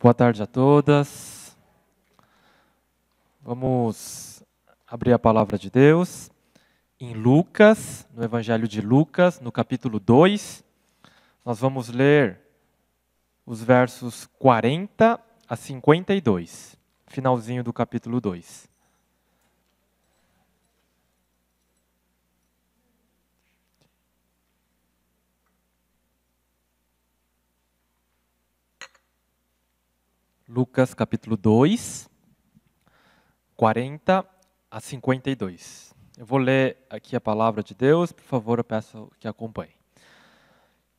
Boa tarde a todas. Vamos abrir a palavra de Deus em Lucas, no Evangelho de Lucas, no capítulo 2. Nós vamos ler os versos 40 a 52, finalzinho do capítulo 2. Lucas capítulo 2, 40 a 52. Eu vou ler aqui a palavra de Deus, por favor, eu peço que acompanhe.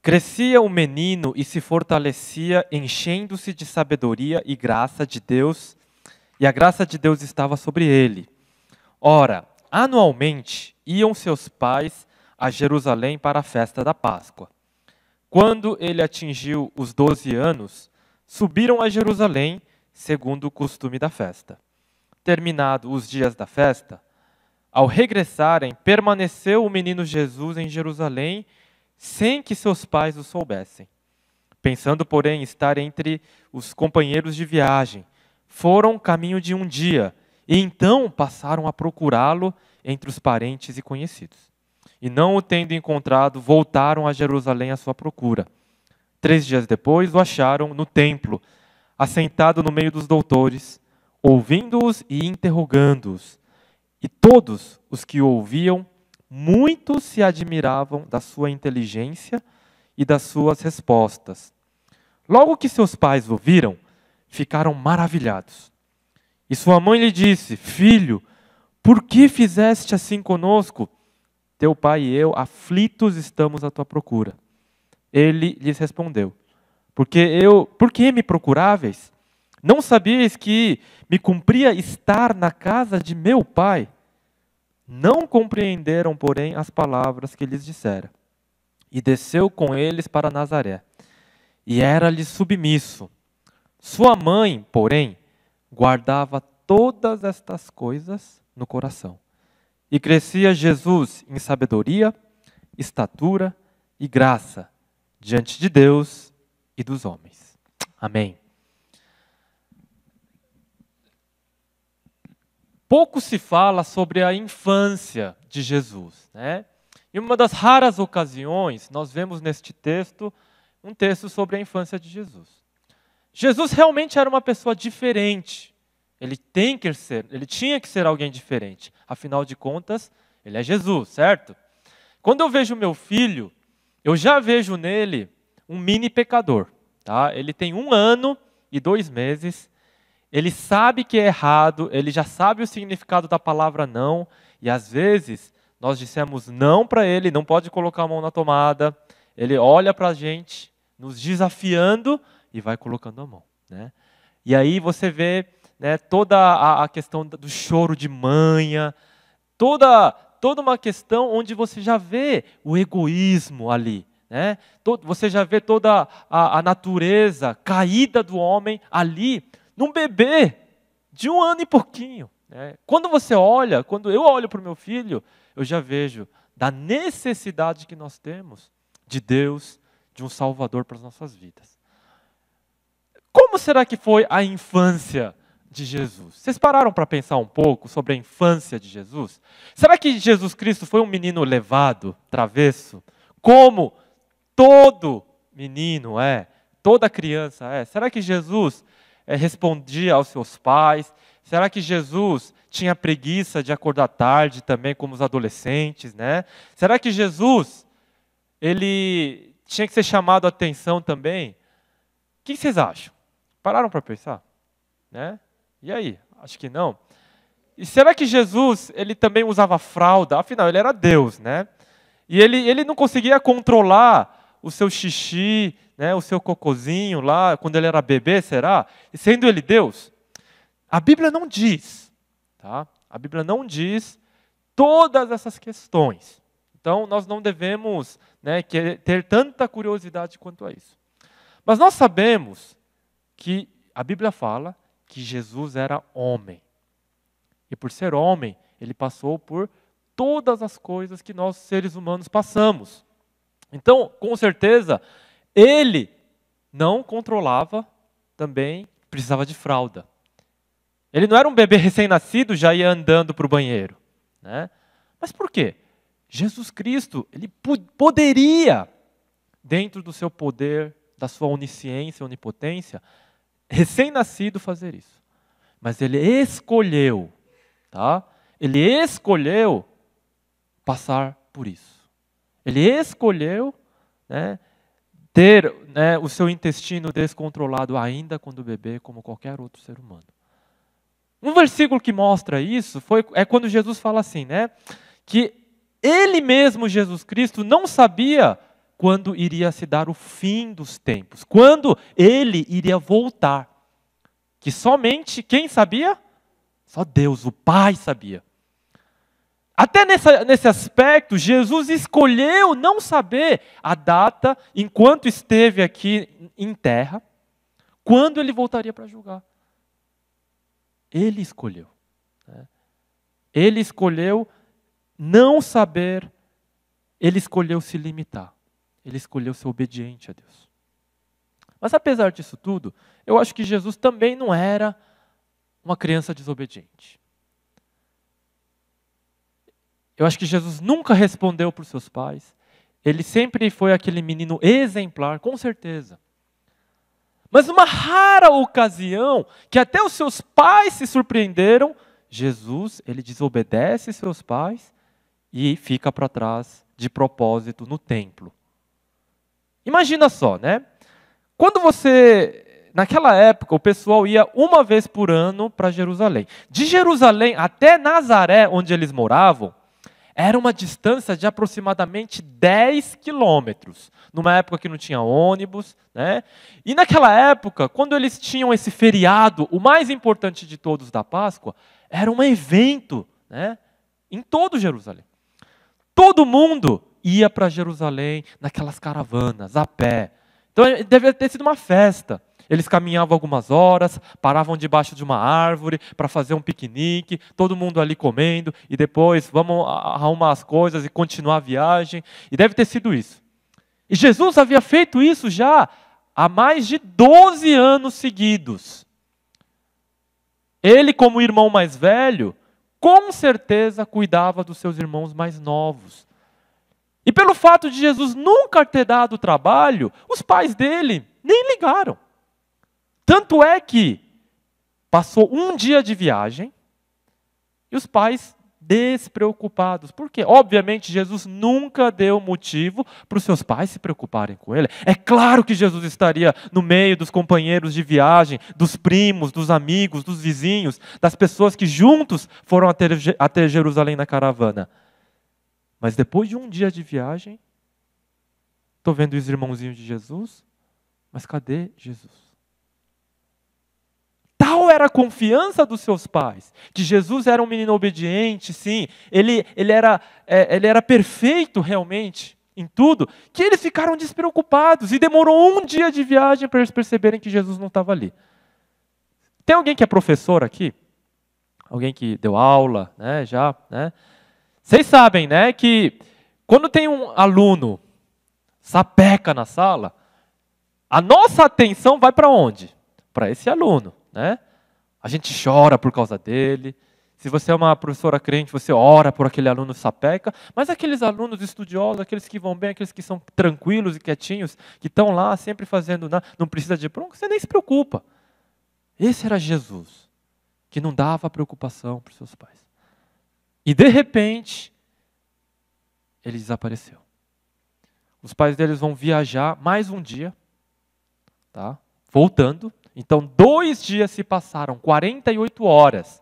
Crescia o menino e se fortalecia, enchendo-se de sabedoria e graça de Deus, e a graça de Deus estava sobre ele. Ora, anualmente iam seus pais a Jerusalém para a festa da Páscoa. Quando ele atingiu os 12 anos, subiram a Jerusalém, segundo o costume da festa. Terminados os dias da festa, ao regressarem, permaneceu o menino Jesus em Jerusalém, sem que seus pais o soubessem. Pensando, porém, estar entre os companheiros de viagem, foram caminho de um dia, e então passaram a procurá-lo entre os parentes e conhecidos. E não o tendo encontrado, voltaram a Jerusalém à sua procura. 3 dias depois, o acharam no templo, assentado no meio dos doutores, ouvindo-os e interrogando-os. E todos os que o ouviam, muitos se admiravam da sua inteligência e das suas respostas. Logo que seus pais o viram, ficaram maravilhados. E sua mãe lhe disse: Filho, por que fizeste assim conosco? Teu pai e eu, aflitos, estamos à tua procura. Ele lhes respondeu: Por que me procuráveis? Não sabíeis que me cumpria estar na casa de meu pai? Não compreenderam, porém, as palavras que lhes dissera. E desceu com eles para Nazaré. E era-lhe submisso. Sua mãe, porém, guardava todas estas coisas no coração. E crescia Jesus em sabedoria, estatura e graça diante de Deus e dos homens. Amém. Pouco se fala sobre a infância de Jesus, né? Em uma das raras ocasiões, nós vemos neste texto, um texto sobre a infância de Jesus. Jesus realmente era uma pessoa diferente. Ele tinha que ser alguém diferente. Afinal de contas, ele é Jesus, certo? Quando eu vejo meu filho, eu já vejo nele um mini pecador. Tá? Ele tem 1 ano e 2 meses, ele sabe que é errado, ele já sabe o significado da palavra não, e às vezes nós dissemos não para ele, não pode colocar a mão na tomada, ele olha para a gente, nos desafiando e vai colocando a mão. Né? E aí você vê, né, toda a questão do choro de manha, toda uma questão onde você já vê o egoísmo ali. Né? Você já vê toda a natureza caída do homem ali, num bebê de 1 ano e pouquinho. Né? Quando eu olho para o meu filho, eu já vejo da necessidade que nós temos de Deus, de um Salvador para as nossas vidas. Como será que foi a infância de Jesus? Vocês pararam para pensar um pouco sobre a infância de Jesus? Será que Jesus Cristo foi um menino levado, travesso, como todo menino é, toda criança é? Será que Jesus respondia aos seus pais? Será que Jesus tinha preguiça de acordar tarde também, como os adolescentes, né? Será que Jesus, ele tinha que ser chamado a atenção também? O que vocês acham? Pararam para pensar? Né? E aí? Acho que não. E será que Jesus, ele também usava fralda? Afinal, ele era Deus, né? E ele não conseguia controlar o seu xixi, né, o seu cocôzinho lá, quando ele era bebê, será? E sendo ele Deus? A Bíblia não diz. Tá? A Bíblia não diz todas essas questões. Então, nós não devemos, né, ter tanta curiosidade quanto a isso. Mas nós sabemos que a Bíblia fala que Jesus era homem. E por ser homem, ele passou por todas as coisas que nós, seres humanos, passamos. Então, com certeza, ele não controlava também precisava de fralda. Ele não era um bebê recém-nascido, já ia andando para o banheiro, né? Mas por quê? Jesus Cristo, ele poderia, dentro do seu poder, da sua onisciência, onipotência, recém-nascido fazer isso. Mas ele escolheu, tá? Ele escolheu passar por isso. Ele escolheu, né, ter, né, o seu intestino descontrolado ainda quando bebê, como qualquer outro ser humano. Um versículo que mostra isso é quando Jesus fala assim, né, que ele mesmo, Jesus Cristo, não sabia quando iria se dar o fim dos tempos, quando ele iria voltar. Que somente quem sabia? Só Deus, o Pai sabia. Até nesse aspecto, Jesus escolheu não saber a data, enquanto esteve aqui em terra, quando ele voltaria para julgar. Ele escolheu. Né? Ele escolheu não saber, ele escolheu se limitar. Ele escolheu ser obediente a Deus. Mas apesar disso tudo, eu acho que Jesus também não era uma criança desobediente. Eu acho que Jesus nunca respondeu para os seus pais. Ele sempre foi aquele menino exemplar, com certeza. Mas numa rara ocasião, que até os seus pais se surpreenderam, Jesus, ele desobedece seus pais e fica para trás de propósito no templo. Imagina só, né? Quando naquela época, o pessoal ia uma vez por ano para Jerusalém. De Jerusalém até Nazaré, onde eles moravam, era uma distância de aproximadamente 10 quilômetros. Numa época que não tinha ônibus, né? E naquela época, quando eles tinham esse feriado, o mais importante de todos da Páscoa, era um evento, né, em todo Jerusalém. Todo mundo ia para Jerusalém naquelas caravanas, a pé. Então deve ter sido uma festa. Eles caminhavam algumas horas, paravam debaixo de uma árvore para fazer um piquenique, todo mundo ali comendo, e depois vamos arrumar as coisas e continuar a viagem. E deve ter sido isso. E Jesus havia feito isso já há mais de 12 anos seguidos. Ele, como irmão mais velho, com certeza cuidava dos seus irmãos mais novos. E pelo fato de Jesus nunca ter dado trabalho, os pais dele nem ligaram. Tanto é que passou um dia de viagem e os pais despreocupados. Por quê? Obviamente, Jesus nunca deu motivo para os seus pais se preocuparem com ele. É claro que Jesus estaria no meio dos companheiros de viagem, dos primos, dos amigos, dos vizinhos, das pessoas que juntos foram até Jerusalém na caravana. Mas depois de um dia de viagem, estou vendo os irmãozinhos de Jesus, mas cadê Jesus? Tal era a confiança dos seus pais, que Jesus era um menino obediente, sim, ele era perfeito realmente em tudo, que eles ficaram despreocupados e demorou um dia de viagem para eles perceberem que Jesus não estava ali. Tem alguém que é professor aqui? Alguém que deu aula, né, já, né? Vocês sabem, né, que quando tem um aluno sapeca na sala, a nossa atenção vai para onde? Para esse aluno. Né? A gente chora por causa dele. Se você é uma professora crente, você ora por aquele aluno sapeca. Mas aqueles alunos estudiosos, aqueles que vão bem, aqueles que são tranquilos e quietinhos, que estão lá sempre fazendo nada, não precisa de pronto, você nem se preocupa. Esse era Jesus, que não dava preocupação para os seus pais. E de repente, ele desapareceu. Os pais deles vão viajar mais um dia, tá? Voltando. Então, 2 dias se passaram, 48 horas.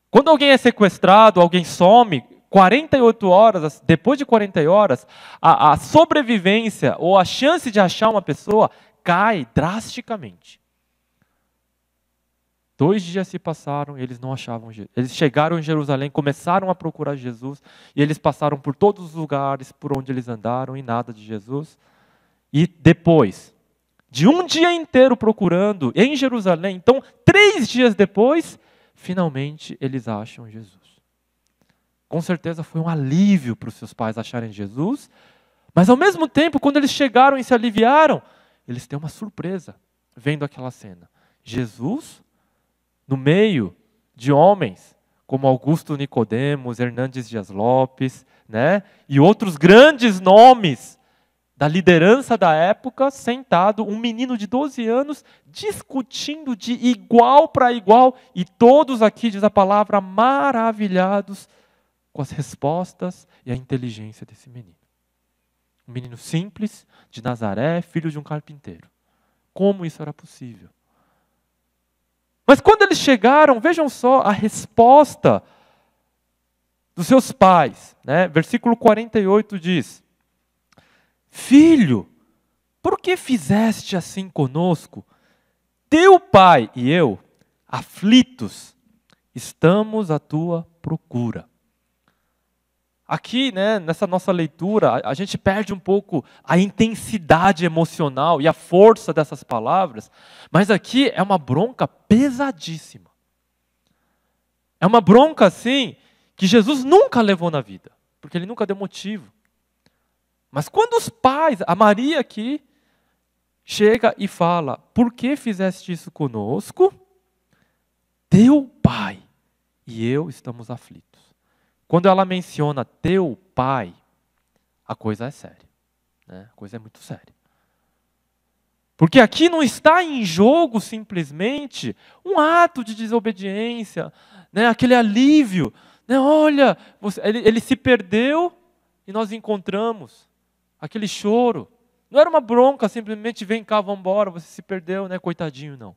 Quando alguém é sequestrado, alguém some, 48 horas, depois de 40 horas, a sobrevivência ou a chance de achar uma pessoa cai drasticamente. 2 dias se passaram e eles não achavam Jesus. Eles chegaram em Jerusalém, começaram a procurar Jesus, e eles passaram por todos os lugares por onde eles andaram e nada de Jesus. E depois de um dia inteiro procurando em Jerusalém, então 3 dias depois, finalmente eles acham Jesus. Com certeza foi um alívio para os seus pais acharem Jesus, mas ao mesmo tempo, quando eles chegaram e se aliviaram, eles têm uma surpresa vendo aquela cena. Jesus, no meio de homens como Augusto Nicodemos, Hernandes Dias Lopes, né? E outros grandes nomes da liderança da época, sentado, um menino de 12 anos, discutindo de igual para igual, e todos aqui, diz a palavra, maravilhados com as respostas e a inteligência desse menino. Um menino simples, de Nazaré, filho de um carpinteiro. Como isso era possível? Mas quando eles chegaram, vejam só a resposta dos seus pais, né? Versículo 48 diz: Filho, por que fizeste assim conosco? Teu pai e eu, aflitos, estamos à tua procura. Aqui, né, nessa nossa leitura, a gente perde um pouco a intensidade emocional e a força dessas palavras, mas aqui é uma bronca pesadíssima. É uma bronca, assim, que Jesus nunca levou na vida, porque ele nunca deu motivo. Mas quando os pais, a Maria aqui, chega e fala: por que fizeste isso conosco? Teu pai e eu estamos aflitos. Quando ela menciona teu pai, a coisa é séria. Né? A coisa é muito séria. Porque aqui não está em jogo simplesmente um ato de desobediência, né? Aquele alívio. Né? Olha, ele se perdeu e nós encontramos. Aquele choro. Não era uma bronca, simplesmente vem cá, vamos embora, você se perdeu, né? Coitadinho, não.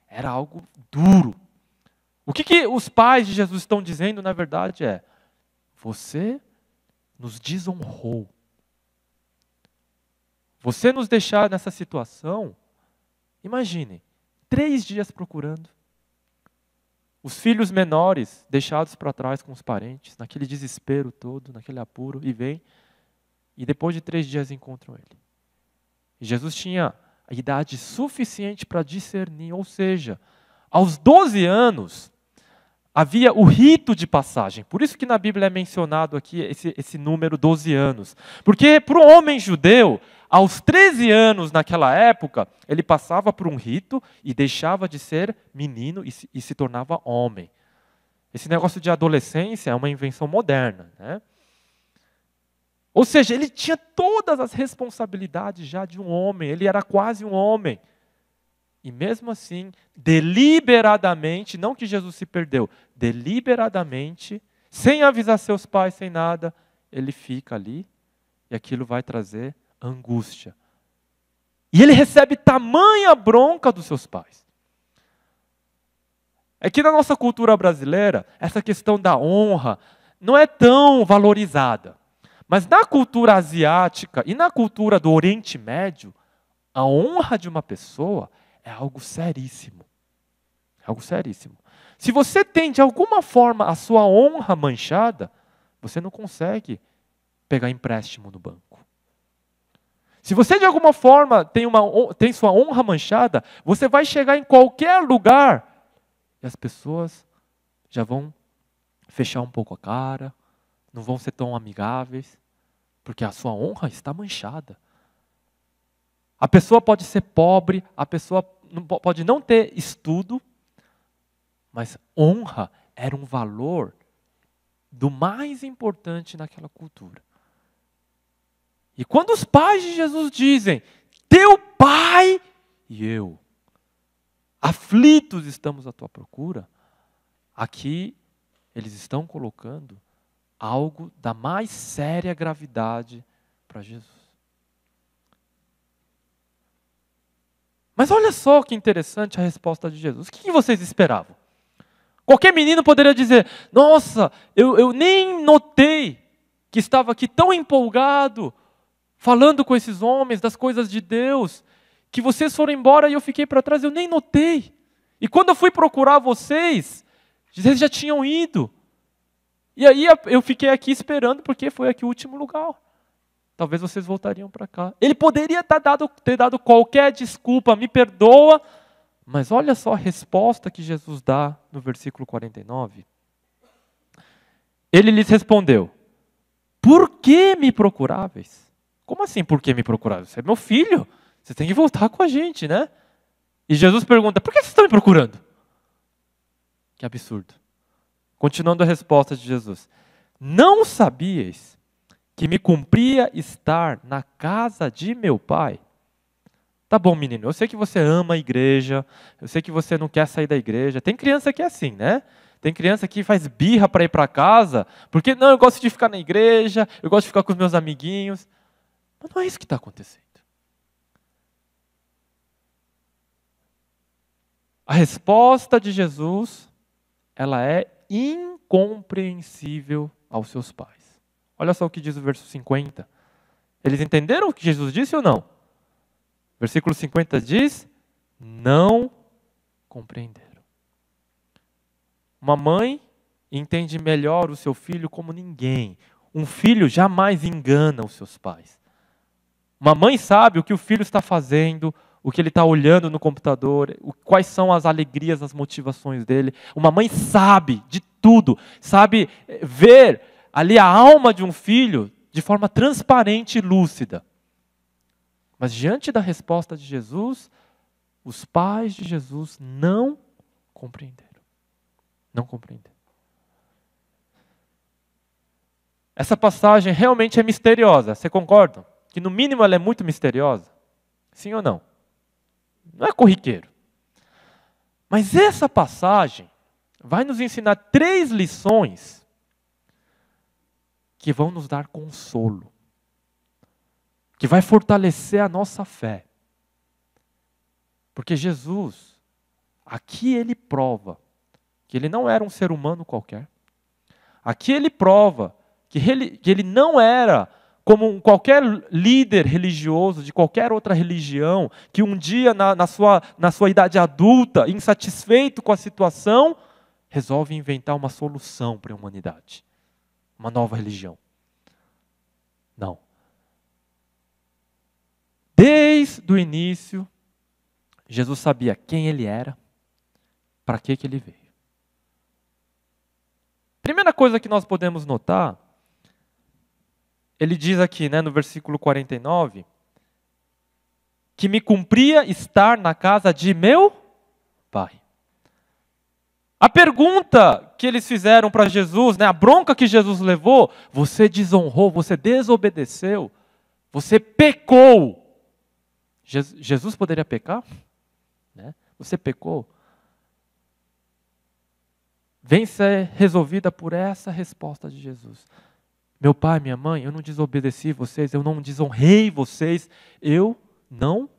Era algo duro. O que os pais de Jesus estão dizendo, na verdade, é: você nos desonrou. Você nos deixar nessa situação, imagine, 3 dias procurando. Os filhos menores deixados para trás com os parentes, naquele desespero todo, naquele apuro, e vem, e depois de 3 dias encontram ele. E Jesus tinha a idade suficiente para discernir, ou seja, aos 12 anos, havia o rito de passagem. Por isso que na Bíblia é mencionado aqui esse número 12 anos. Porque para o homem judeu, aos 13 anos naquela época, ele passava por um rito e deixava de ser menino e se tornava homem. Esse negócio de adolescência é uma invenção moderna, né? Ou seja, ele tinha todas as responsabilidades já de um homem, ele era quase um homem. E mesmo assim, deliberadamente, não que Jesus se perdeu, deliberadamente, sem avisar seus pais, sem nada, ele fica ali e aquilo vai trazer angústia. E ele recebe tamanha bronca dos seus pais. É que na nossa cultura brasileira, essa questão da honra não é tão valorizada. Mas na cultura asiática e na cultura do Oriente Médio, a honra de uma pessoa é algo seríssimo. É algo seríssimo. Se você tem, de alguma forma, a sua honra manchada, você não consegue pegar empréstimo no banco. Se você, de alguma forma, tem sua honra manchada, você vai chegar em qualquer lugar e as pessoas já vão fechar um pouco a cara, não vão ser tão amigáveis, porque a sua honra está manchada. A pessoa pode ser pobre, a pessoa pode não ter estudo, mas honra era um valor do mais importante naquela cultura. E quando os pais de Jesus dizem: teu pai e eu, aflitos estamos à tua procura, aqui eles estão colocando algo da mais séria gravidade para Jesus. Mas olha só que interessante a resposta de Jesus. O que vocês esperavam? Qualquer menino poderia dizer: nossa, eu nem notei que estava aqui tão empolgado, falando com esses homens das coisas de Deus, que vocês foram embora e eu fiquei para trás, eu nem notei. E quando eu fui procurar vocês já tinham ido. E aí eu fiquei aqui esperando porque foi aqui o último lugar. Talvez vocês voltariam para cá. Ele poderia ter dado qualquer desculpa, me perdoa, mas olha só a resposta que Jesus dá no versículo 49. Ele lhes respondeu: por que me procuráveis? Como assim, por que me procuráveis? Você é meu filho, você tem que voltar com a gente, né? E Jesus pergunta, por que vocês estão me procurando? Que absurdo. Continuando a resposta de Jesus. Não sabíeis que me cumpria estar na casa de meu pai? Tá bom, menino, eu sei que você ama a igreja, eu sei que você não quer sair da igreja. Tem criança que é assim, né? Tem criança que faz birra para ir para casa, porque não, eu gosto de ficar na igreja, eu gosto de ficar com os meus amiguinhos. Mas não é isso que está acontecendo. A resposta de Jesus, ela é incompreensível aos seus pais. Olha só o que diz o verso 50. Eles entenderam o que Jesus disse ou não? Versículo 50 diz, não compreenderam. Uma mãe entende melhor o seu filho como ninguém. Um filho jamais engana os seus pais. Uma mãe sabe o que o filho está fazendo, o que ele está olhando no computador, quais são as alegrias, as motivações dele. Uma mãe sabe de tudo, sabe ver ali a alma de um filho de forma transparente e lúcida. Mas diante da resposta de Jesus, os pais de Jesus não compreenderam. Não compreenderam. Essa passagem realmente é misteriosa, você concorda? Que no mínimo ela é muito misteriosa? Sim ou não? Não é corriqueiro. Mas essa passagem vai nos ensinar 3 lições que vão nos dar consolo, que vai fortalecer a nossa fé. Porque Jesus, aqui ele prova que ele não era um ser humano qualquer. Aqui ele prova que ele não era como qualquer líder religioso de qualquer outra religião, que um dia na sua idade adulta, insatisfeito com a situação, resolve inventar uma solução para a humanidade. Uma nova religião. Não. Desde o início, Jesus sabia quem ele era, para que ele veio. Primeira coisa que nós podemos notar, ele diz aqui, no versículo 49, que me cumpria estar na casa de meu pai. A pergunta que eles fizeram para Jesus, a bronca que Jesus levou, você desonrou, você desobedeceu, você pecou. Jesus poderia pecar? Você pecou? Vem ser resolvida por essa resposta de Jesus. Meu pai, minha mãe, eu não desobedeci vocês, eu não desonrei vocês, eu não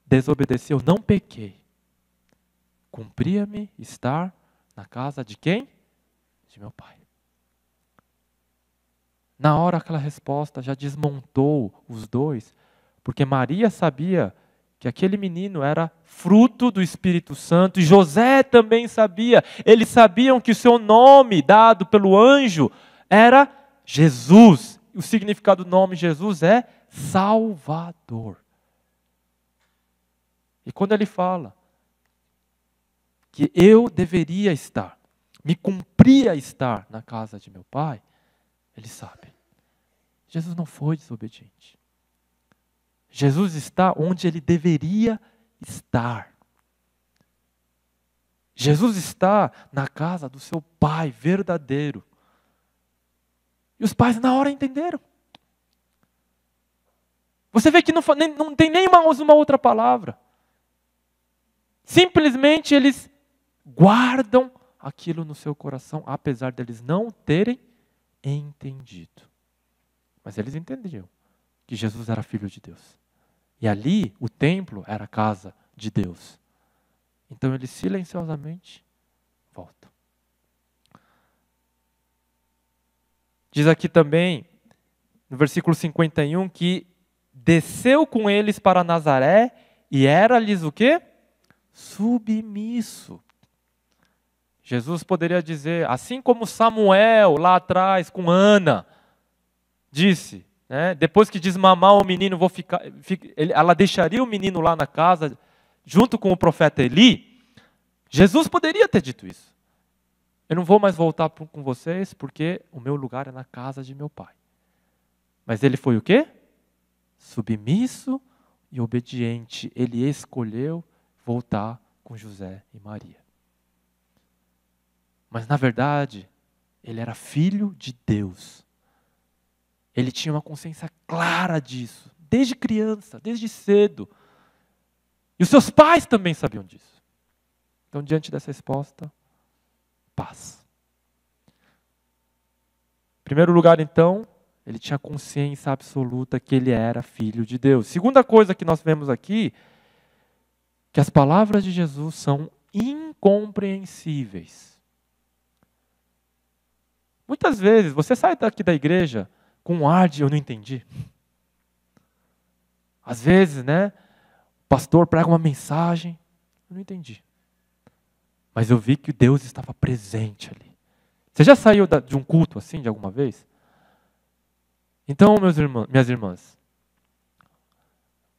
desobedeci, eu não pequei. Cumpria-me estar na casa de quem? De meu pai. Na hora aquela resposta já desmontou os dois, porque Maria sabia que aquele menino era fruto do Espírito Santo, e José também sabia. Eles sabiam que o seu nome dado pelo anjo era Jesus. O significado do nome Jesus é Salvador. E quando ele fala que eu deveria estar, me cumpria estar na casa de meu pai, ele sabe. Jesus não foi desobediente. Jesus está onde ele deveria estar. Jesus está na casa do seu pai verdadeiro. E os pais na hora entenderam. Você vê que não tem nem uma outra palavra. Simplesmente eles guardam aquilo no seu coração, apesar deles não terem entendido. Mas eles entendiam que Jesus era filho de Deus. E ali o templo era a casa de Deus. Então eles silenciosamente voltam. Diz aqui também, no versículo 51, que desceu com eles para Nazaré e era-lhes o quê? Submisso. Jesus poderia dizer, assim como Samuel lá atrás com Ana, disse, depois que desmamar o menino, ela deixaria o menino lá na casa, junto com o profeta Eli. Jesus poderia ter dito isso. Eu não vou mais voltar com vocês, porque o meu lugar é na casa de meu pai. Mas ele foi o quê? Submisso e obediente. Ele escolheu voltar com José e Maria. Mas na verdade, ele era filho de Deus. Ele tinha uma consciência clara disso, desde criança, desde cedo. E os seus pais também sabiam disso. Então, diante dessa resposta, paz. Em primeiro lugar, então, ele tinha consciência absoluta que ele era filho de Deus. Segunda coisa que nós vemos aqui, que as palavras de Jesus são incompreensíveis. Muitas vezes, você sai daqui da igreja com um ar de eu não entendi. Às vezes, né, o pastor prega uma mensagem, eu não entendi. Mas eu vi que Deus estava presente ali. Você já saiu de um culto assim, de alguma vez? Então, minhas irmãs,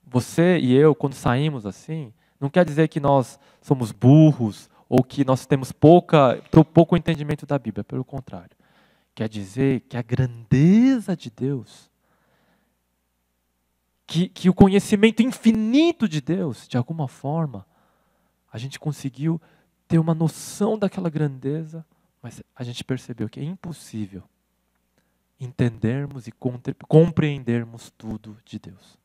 você e eu, quando saímos assim, não quer dizer que nós somos burros ou que nós temos pouco entendimento da Bíblia, pelo contrário. Quer dizer que a grandeza de Deus, que o conhecimento infinito de Deus, de alguma forma, a gente conseguiu ter uma noção daquela grandeza, mas a gente percebeu que é impossível entendermos e compreendermos tudo de Deus.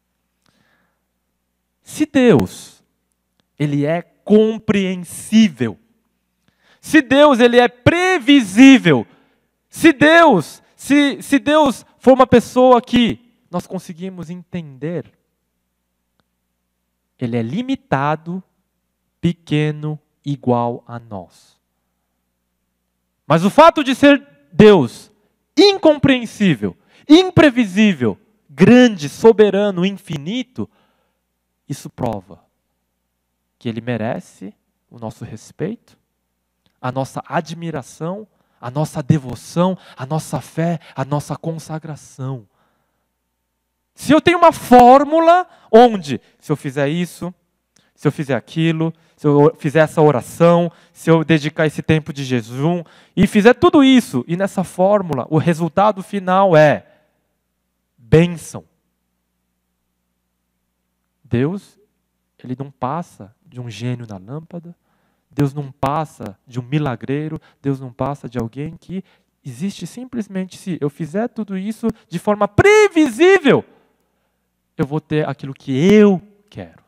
Se Deus, ele é compreensível, se Deus, ele é previsível, se Deus for uma pessoa que nós conseguimos entender, ele é limitado, pequeno, igual a nós. Mas o fato de ser Deus incompreensível, imprevisível, grande, soberano, infinito, isso prova que ele merece o nosso respeito, a nossa admiração, a nossa devoção, a nossa fé, a nossa consagração. Se eu tenho uma fórmula onde, se eu fizer isso, se eu fizer aquilo, se eu fizer essa oração, se eu dedicar esse tempo de jejum, e fizer tudo isso, e nessa fórmula, o resultado final é bênção. Deus, ele não passa de um gênio na lâmpada, Deus não passa de um milagreiro, Deus não passa de alguém que existe simplesmente se eu fizer tudo isso de forma previsível, eu vou ter aquilo que eu quero.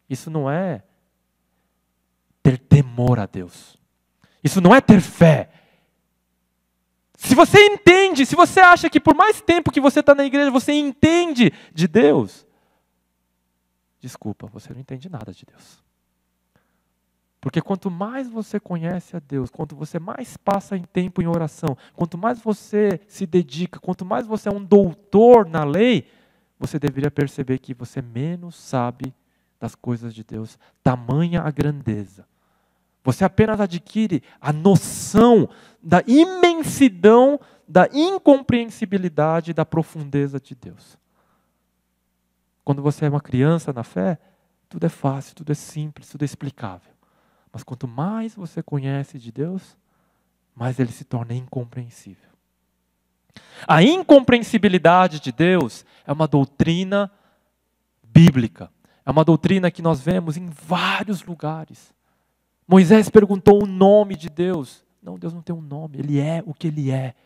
Isso não é ter temor a Deus. Isso não é ter fé. Se você entende, se você acha que por mais tempo que você está na igreja, você entende de Deus, desculpa, você não entende nada de Deus. Porque quanto mais você conhece a Deus, quanto você mais passa em tempo em oração, quanto mais você se dedica, quanto mais você é um doutor na lei, você deveria perceber que você menos sabe das coisas de Deus, tamanha a grandeza. Você apenas adquire a noção da imensidão, da incompreensibilidade, da profundeza de Deus. Quando você é uma criança na fé, tudo é fácil, tudo é simples, tudo é explicável. Mas quanto mais você conhece de Deus, mais ele se torna incompreensível. A incompreensibilidade de Deus é uma doutrina bíblica. É uma doutrina que nós vemos em vários lugares. Moisés perguntou o nome de Deus. Não, Deus não tem um nome, ele é o que ele é.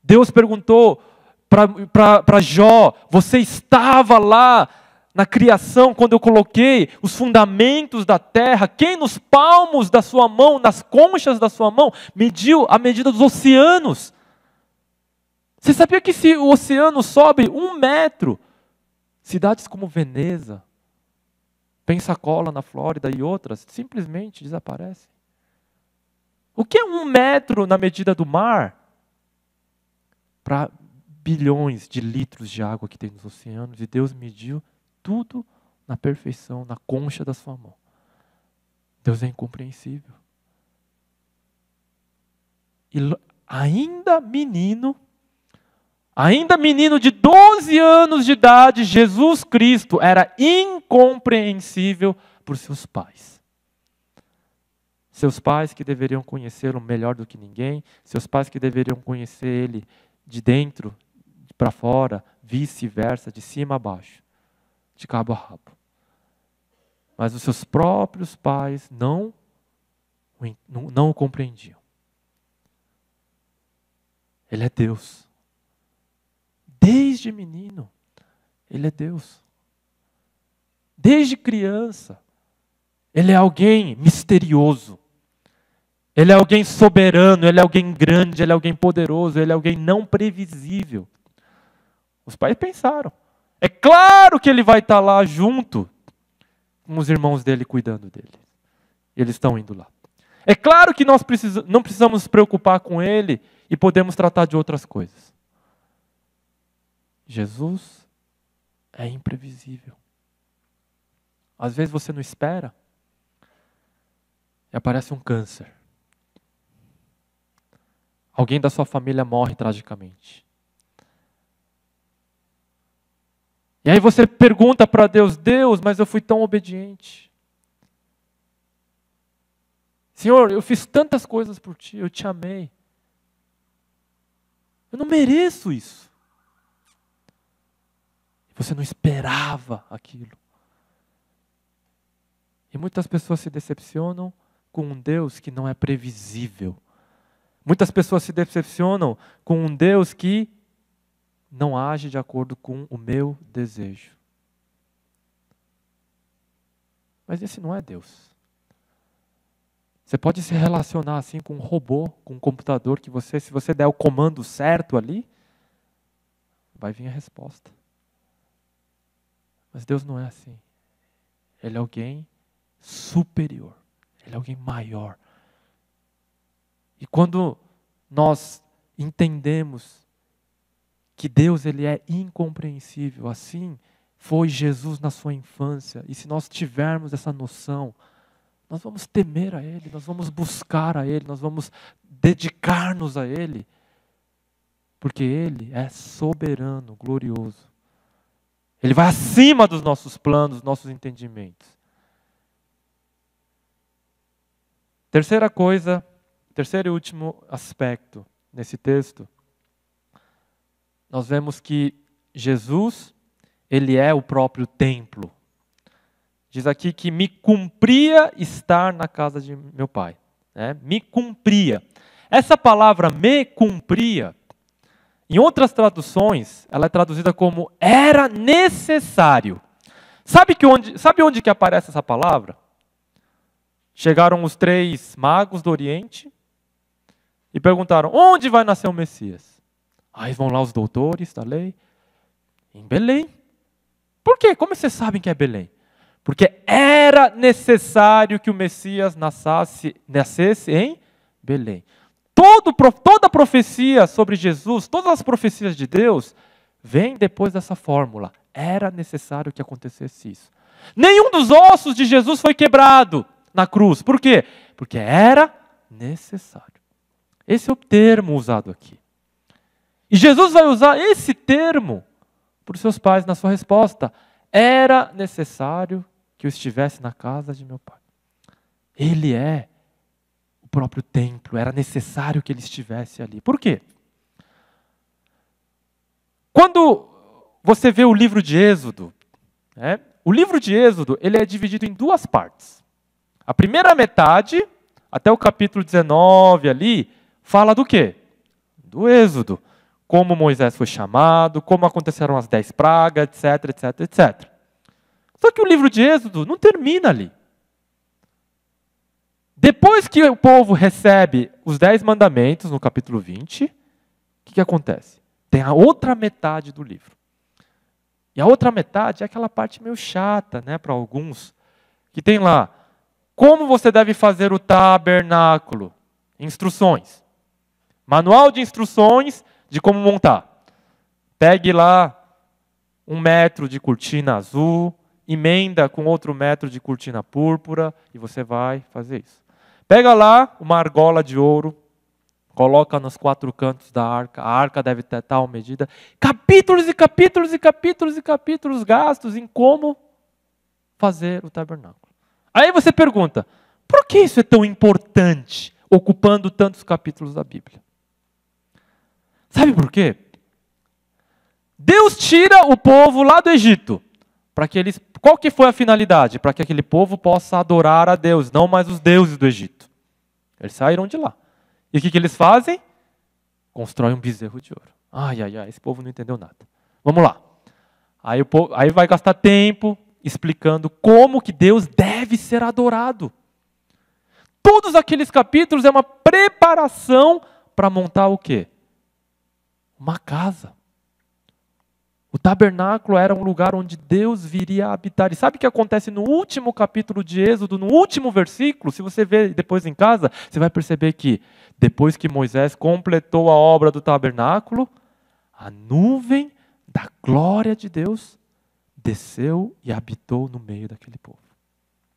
Deus perguntou para Jó, você estava lá na criação, quando eu coloquei os fundamentos da terra, quem nos palmos da sua mão, nas conchas da sua mão, mediu a medida dos oceanos? Você sabia que se o oceano sobe 1 metro, cidades como Veneza, Pensacola na Flórida e outras, simplesmente desaparecem? O que é 1 metro na medida do mar? Para bilhões de litros de água que tem nos oceanos, e Deus mediu tudo na perfeição, na concha da sua mão. Deus é incompreensível. E ainda menino de 12 anos de idade, Jesus Cristo era incompreensível por seus pais. Seus pais que deveriam conhecê-lo melhor do que ninguém, seus pais que deveriam conhecer ele de dentro para fora, vice-versa, de cima a baixo, de cabo a rabo. Mas os seus próprios pais não o compreendiam. Ele é Deus. Desde menino, Ele é Deus. Desde criança, Ele é alguém misterioso. Ele é alguém soberano, Ele é alguém grande, Ele é alguém poderoso, Ele é alguém não previsível. Os pais pensaram, é claro que Ele vai estar lá junto com os irmãos dele cuidando dele. Eles estão indo lá. É claro que nós não precisamos nos preocupar com Ele e podemos tratar de outras coisas. Jesus é imprevisível. Às vezes você não espera e aparece um câncer. Alguém da sua família morre tragicamente. E aí você pergunta para Deus, Deus, mas eu fui tão obediente. Senhor, eu fiz tantas coisas por Ti, eu Te amei. Eu não mereço isso. Você não esperava aquilo. E muitas pessoas se decepcionam com um Deus que não é previsível. Muitas pessoas se decepcionam com um Deus que não age de acordo com o meu desejo. Mas esse não é Deus. Você pode se relacionar assim com um robô, com um computador que se você der o comando certo ali, vai vir a resposta. Mas Deus não é assim. Ele é alguém superior. Ele é alguém maior. E quando nós entendemos que Deus ele é incompreensível, assim foi Jesus na sua infância. E se nós tivermos essa noção, nós vamos temer a Ele, nós vamos buscar a Ele, nós vamos dedicar-nos a Ele, porque Ele é soberano, glorioso. Ele vai acima dos nossos planos, dos nossos entendimentos. Terceira coisa, terceiro e último aspecto nesse texto, nós vemos que Jesus, Ele é o próprio templo. Diz aqui que me cumpria estar na casa de meu Pai. Né? Me cumpria. Essa palavra me cumpria, em outras traduções, ela é traduzida como era necessário. Sabe onde que aparece essa palavra? Chegaram os 3 magos do Oriente e perguntaram, onde vai nascer o Messias? Aí vão lá os doutores da lei, em Belém. Por quê? Como vocês sabem que é Belém? Porque era necessário que o Messias nascesse em Belém. Toda profecia sobre Jesus, todas as profecias de Deus, vêm depois dessa fórmula. Era necessário que acontecesse isso. Nenhum dos ossos de Jesus foi quebrado na cruz. Por quê? Porque era necessário. Esse é o termo usado aqui. E Jesus vai usar esse termo para os seus pais na sua resposta. Era necessário que eu estivesse na casa de meu Pai. Ele é o próprio templo. Era necessário que ele estivesse ali. Por quê? Quando você vê o livro de Êxodo, o livro de Êxodo ele é dividido em 2 partes. A primeira metade, até o capítulo 19 ali, fala do quê? Do Êxodo. Como Moisés foi chamado, como aconteceram as 10 pragas, etc, etc, etc. Só que o livro de Êxodo não termina ali. Depois que o povo recebe os 10 mandamentos, no capítulo 20, o que acontece? Tem a outra metade do livro. E a outra metade é aquela parte meio chata, né, para alguns, que tem lá, como você deve fazer o tabernáculo, instruções. Manual de instruções de como montar. Pegue lá 1 metro de cortina azul, emenda com outro metro de cortina púrpura e você vai fazer isso. Pega lá uma argola de ouro, coloca nos 4 cantos da arca, a arca deve ter tal medida. Capítulos e capítulos e capítulos e capítulos gastos em como fazer o tabernáculo. Aí você pergunta, por que isso é tão importante, ocupando tantos capítulos da Bíblia? Sabe por quê? Deus tira o povo lá do Egito, Qual que foi a finalidade? Para que aquele povo possa adorar a Deus, não mais os deuses do Egito. Eles saíram de lá. E o que eles fazem? Constroem um bezerro de ouro. Ai, esse povo não entendeu nada. Vamos lá. Aí vai gastar tempo explicando como que Deus deve ser adorado. Todos aqueles capítulos é uma preparação para montar o quê? Uma casa. O tabernáculo era um lugar onde Deus viria a habitar. E sabe o que acontece no último capítulo de Êxodo, no último versículo? Se você ver depois em casa, você vai perceber que depois que Moisés completou a obra do tabernáculo, a nuvem da glória de Deus desceu e habitou no meio daquele povo.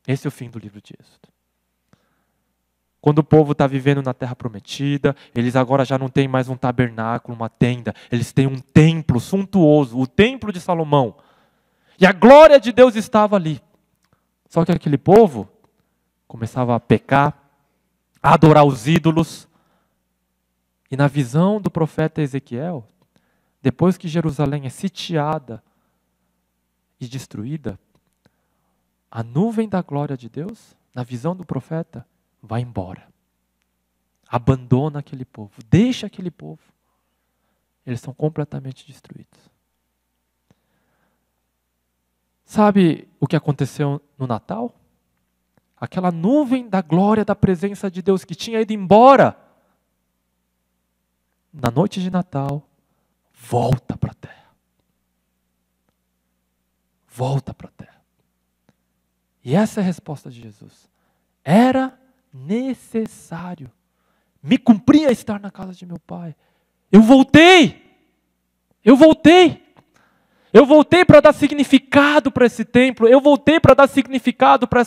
Esse é o fim do livro de Êxodo. Quando o povo está vivendo na terra prometida, eles agora já não têm mais um tabernáculo, uma tenda. Eles têm um templo suntuoso, o templo de Salomão. E a glória de Deus estava ali. Só que aquele povo começava a pecar, a adorar os ídolos. E na visão do profeta Ezequiel, depois que Jerusalém é sitiada e destruída, a nuvem da glória de Deus, na visão do profeta, vai embora. Abandona aquele povo. Deixa aquele povo. Eles são completamente destruídos. Sabe o que aconteceu no Natal? Aquela nuvem da glória, da presença de Deus que tinha ido embora. Na noite de Natal, volta para a terra. Volta para a terra. E essa é a resposta de Jesus. Era necessário. Me cumpria estar na casa de meu pai. Eu voltei. Eu voltei. Eu voltei para dar significado para esse templo. Eu voltei para dar significado para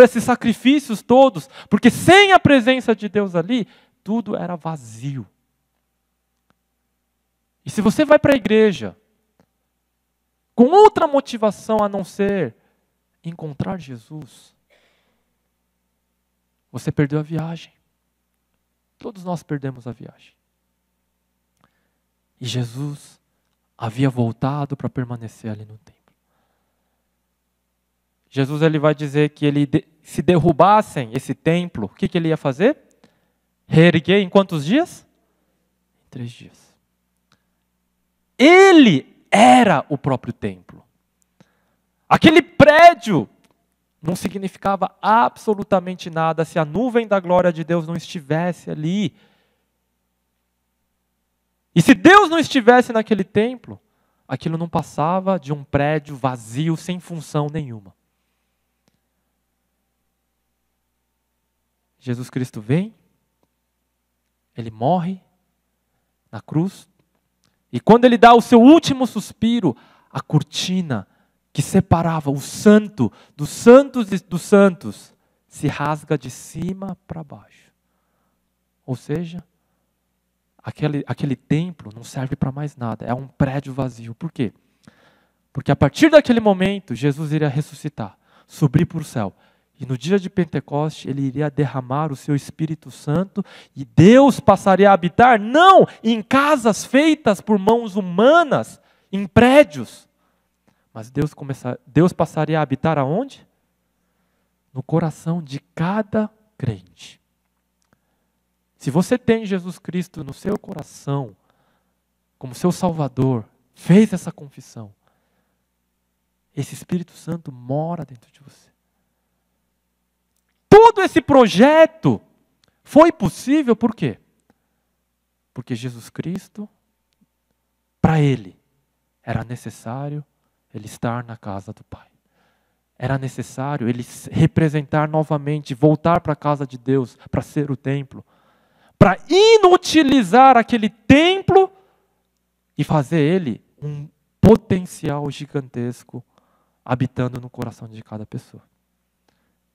esses sacrifícios todos. Porque sem a presença de Deus ali, tudo era vazio. E se você vai para a igreja com outra motivação a não ser encontrar Jesus, você perdeu a viagem. Todos nós perdemos a viagem. E Jesus havia voltado para permanecer ali no templo. Jesus ele vai dizer que se derrubassem esse templo, o que ele ia fazer? Reerguer em quantos dias? Em 3 dias. Ele era o próprio templo. Aquele prédio não significava absolutamente nada se a nuvem da glória de Deus não estivesse ali. E se Deus não estivesse naquele templo, aquilo não passava de um prédio vazio, sem função nenhuma. Jesus Cristo vem, ele morre na cruz, e quando ele dá o seu último suspiro, a cortina que separava o santo dos santos se rasga de cima para baixo. Ou seja, aquele templo não serve para mais nada, é um prédio vazio. Por quê? Porque a partir daquele momento, Jesus iria ressuscitar, subir para o céu. E no dia de Pentecoste, ele iria derramar o seu Espírito Santo e Deus passaria a habitar, não em casas feitas por mãos humanas, em prédios. Mas Deus passaria a habitar aonde? No coração de cada crente. Se você tem Jesus Cristo no seu coração, como seu Salvador, fez essa confissão, esse Espírito Santo mora dentro de você. Todo esse projeto foi possível por quê? Porque Jesus Cristo, para Ele, era necessário Ele estar na casa do Pai. Era necessário Ele representar novamente, voltar para a casa de Deus, para ser o templo. Para inutilizar aquele templo e fazer ele um potencial gigantesco habitando no coração de cada pessoa.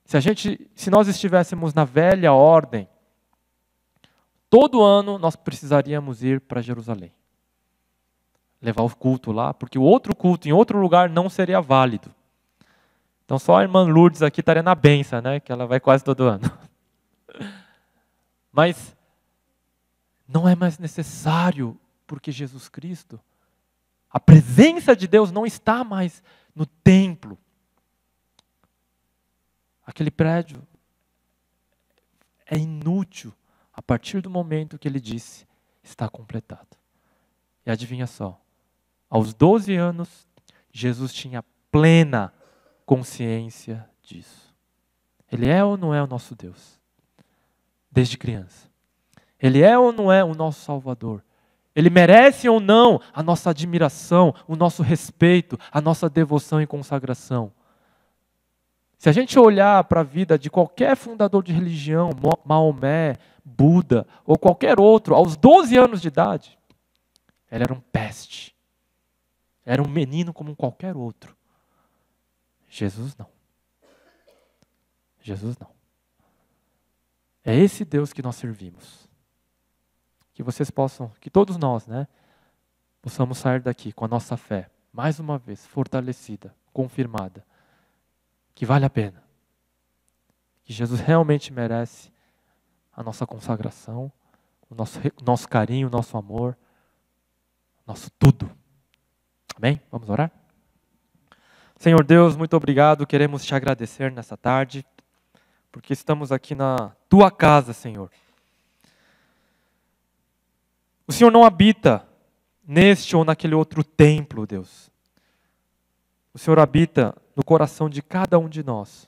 Se nós estivéssemos na velha ordem, todo ano nós precisaríamos ir para Jerusalém. Levar o culto lá, porque o outro culto em outro lugar não seria válido. Então só a irmã Lourdes aqui estaria na benção, né? Que ela vai quase todo ano. Mas não é mais necessário, porque Jesus Cristo A presença de Deus não está mais no templo. Aquele prédio é inútil a partir do momento que ele disse, está completado. E adivinha só, aos 12 anos, Jesus tinha plena consciência disso. Ele é ou não é o nosso Deus? Desde criança. Ele é ou não é o nosso Salvador? Ele merece ou não a nossa admiração, o nosso respeito, a nossa devoção e consagração? Se a gente olhar para a vida de qualquer fundador de religião, Maomé, Buda ou qualquer outro, aos 12 anos de idade, ele era um peste. Era um menino como qualquer outro. Jesus não. Jesus não. É esse Deus que nós servimos. Que vocês possam, que todos nós, possamos sair daqui com a nossa fé, mais uma vez, fortalecida, confirmada, que vale a pena. Que Jesus realmente merece a nossa consagração, o nosso carinho, o nosso amor, nosso tudo. Amém? Vamos orar? Senhor Deus, muito obrigado, queremos te agradecer nessa tarde, porque estamos aqui na tua casa, Senhor. O Senhor não habita neste ou naquele outro templo, Deus. O Senhor habita no coração de cada um de nós.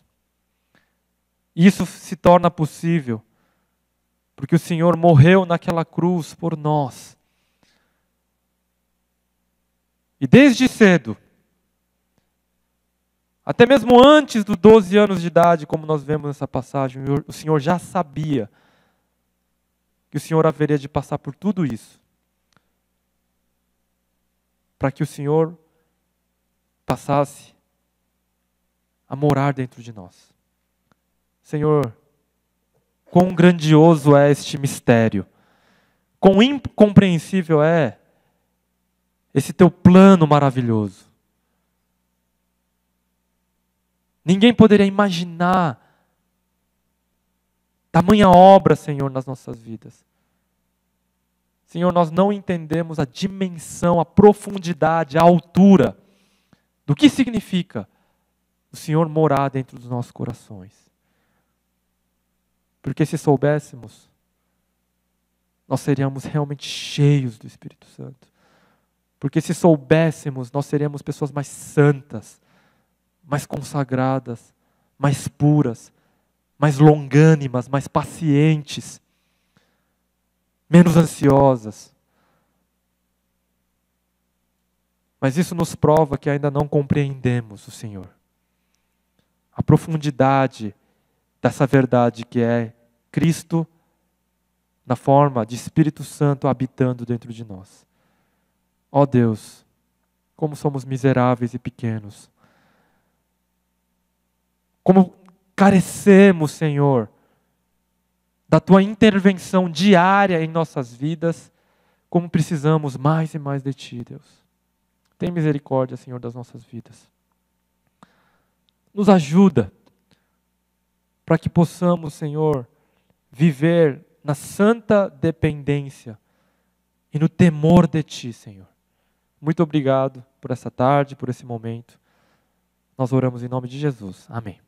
E isso se torna possível porque o Senhor morreu naquela cruz por nós. E desde cedo, até mesmo antes dos 12 anos de idade, como nós vemos nessa passagem, o Senhor já sabia que o Senhor haveria de passar por tudo isso, para que o Senhor passasse a morar dentro de nós. Senhor, quão grandioso é este mistério, quão incompreensível é esse teu plano maravilhoso. Ninguém poderia imaginar tamanha obra, Senhor, nas nossas vidas. Senhor, nós não entendemos a dimensão, a profundidade, a altura do que significa o Senhor morar dentro dos nossos corações. Porque se soubéssemos, nós seríamos realmente cheios do Espírito Santo. Porque se soubéssemos, nós seríamos pessoas mais santas, mais consagradas, mais puras, mais longânimas, mais pacientes, menos ansiosas. Mas isso nos prova que ainda não compreendemos o Senhor. A profundidade dessa verdade que é Cristo na forma de Espírito Santo habitando dentro de nós. Ó Deus, como somos miseráveis e pequenos. Como carecemos, Senhor, da Tua intervenção diária em nossas vidas, como precisamos mais e mais de Ti, Deus. Tem misericórdia, Senhor, das nossas vidas. Nos ajuda para que possamos, Senhor, viver na santa dependência e no temor de Ti, Senhor. Muito obrigado por essa tarde, por esse momento. Nós oramos em nome de Jesus. Amém.